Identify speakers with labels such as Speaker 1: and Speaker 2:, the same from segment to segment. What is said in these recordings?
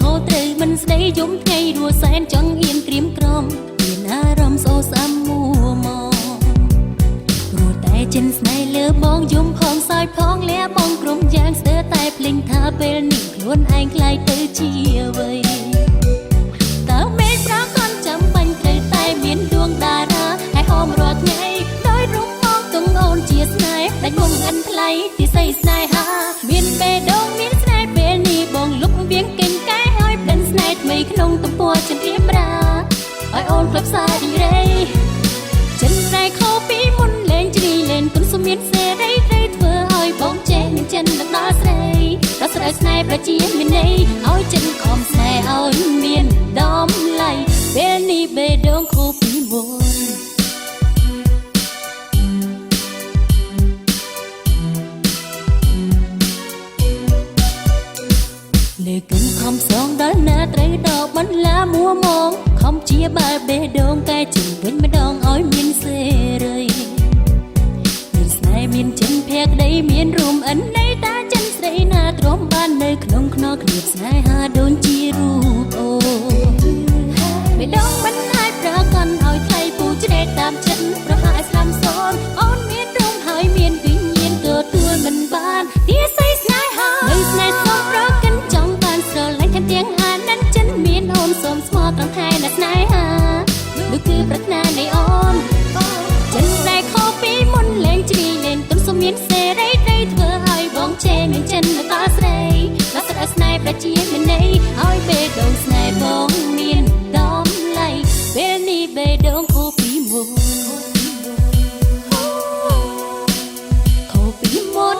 Speaker 1: ខោត្រូវមិនស្ដីយំថ្ងៃរស់សែនចង់អៀនក្រៀមក្រំមានអារម្មណ៍សូសាំមួមកព្រោះតែចិនស្នេហ៍លើបងយំផងសើចផងលះបងក្រុមយ៉ាងស្ទើរតែភ្លេងថាពេលនេះខ្លួនឯងខ្លាយទៅជាអ្វីតើមេឃប្រាកន់ចាំបាញ់ត្រូវតែមានដួងតារាហើយហមរាល់ថ្ងៃដោយរុំមកទងអូនជាស្នេហ៍ដាច់មុំអិនថ្លៃទីស័យស្នេហាមានបេះដូងមានស្នេហ៍ពេលនេះបងលុបវៀងកេងកាយឲ្យផ្ដិនស្នេហ៍ថ្មីក្នុងទំព័រចិនរៀបរាឲ្យអូនក្លាប់សារីរេចិនតែខោពីមុនលេងជ្រីលេងទុនសុំមានសេរីត្រូវធ្វើឲ្យបងចេះមានចិននឹងដល់ស្រីដល់ស្រីស្នេហ៍ប្រជាមានន័យឲ្យចិនខំស្នេហ៍ឲ្យមានតម្លៃពេលនេះបេះដូងខូពីមុនលើកឹងខំសងដល់ណាត្រូវដកបន្លាមួមកខំជាបាល់បេះដូងតែជិះវិញម្ដងឲ្យមានសេរីមានស្នេហ៍មានចិនភក្តីមានរួមអិនន័យតាចិនស្រីណាទ្រាំបាននៅក្នុងខ្នល់គ្នាស្នេហាដូចជារូបអូបេះដូងមិនអាចប្រកាន់ឲ្យថ្លៃពូជ្រែកតាមចិត្តប្រហាស្លាំសូនអូនមានរំហើយមានវិញ្ញាណទទួលមិនបានទាស័យស្នេហានៅស្នេហ៍សូមប្រកាន់ចង់បានស្រឡាញ់ទាំងអាណិតចិនមានអូនសូមស្មោះត្រង់ថែណាស្នេហានោះគឺប្រាថ្នានៃអូនចិនតែខុសពីមុនលេងជ្រីលេងទុនសុំមានសេរីត្រូវធ្វើឲ្យបងជេរមានចិននៅតស្រីដល់ស្រីស្នេហ៍ប្រជាមានន័យឲ្យបេះដូងស្នេហ៍បងមានតម្លៃពេលនេះបេះដូងខុសពីមុនខុសពីមុន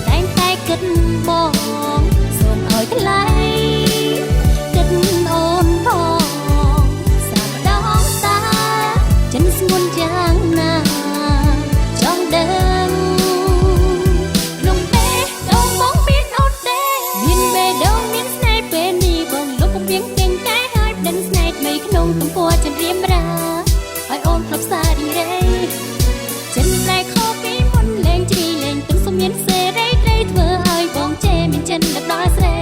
Speaker 1: តែងតែគិតបងសូមឲ្យថ្លៃគិតអូនផងសាប់ដងតាចិនស្ងួនយ៉ាងណាចង់ដឹងក្នុងបេះដូងបងមានអូនទេមានបេះដូងមានស្នេហ៍ពេលនេះបងលុបកំៀងកេងកាយឲ្យផ្ដិនស្នេហ៍ថ្មីក្នុងទំព័រចិនរៀបរាឲ្យអូនក្លាប់សារីរេចិនតែខុសពីមុនលេងជ្រីលេងទុនសុំមានសេរីត្រូវធ្វើឲ្យបងជេរមានចិនដល់ស្រី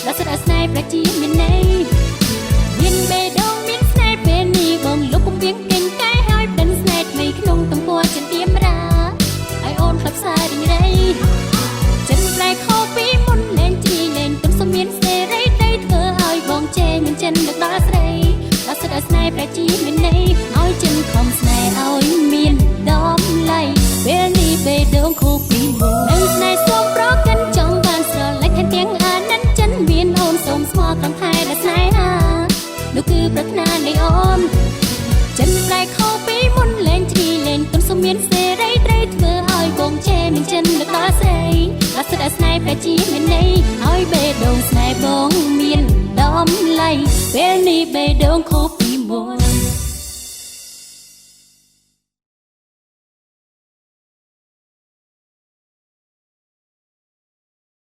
Speaker 1: ដល់ស្រីស្នេហ៍ប្រជាមានន័យមានបេះដូងមានស្នេហ៍ពេលនេះបងលុបកំៀងកេងកាយឲ្យផ្ដិនស្នេហ៍ថ្មីក្នុងទំព័រចិនរៀបរាឲ្យអូនក្លាប់សារីរេចិនតែខុសពីមុនលេងជ្រីលេងទុនសុំមានសេរីត្រូវធ្វើឲ្យបងជេរមានចិនដល់ស្រីដល់ស្រីស្នេហ៍ប្រជាមានន័យឲ្យចិនខំស្នេហ៍ឲ្យមានតម្លៃពេលនេះបេះដូងខុសពីមុននៅស្នេហ៍សូមប្រកាន់ចង់បានស្រឡាញ់ទាំងអាណិតចិនមានអូនសូមស្មោះត្រង់ថែដល់ស្នេហានោះគឺប្រាថ្នានៃអូនចិនតែខុសពីមុនលេងជ្រីលេងទុនសុំមានសេរីត្រូវធ្វើឲ្យបងជេរមានចិនដល់ស្រីដល់ស្រីស្នេហ៍ប្រជាមានន័យឲ្យបេះដូងស្នេហ៍បងមានតម្លៃពេលនេះបេះដូងខុសពីមុន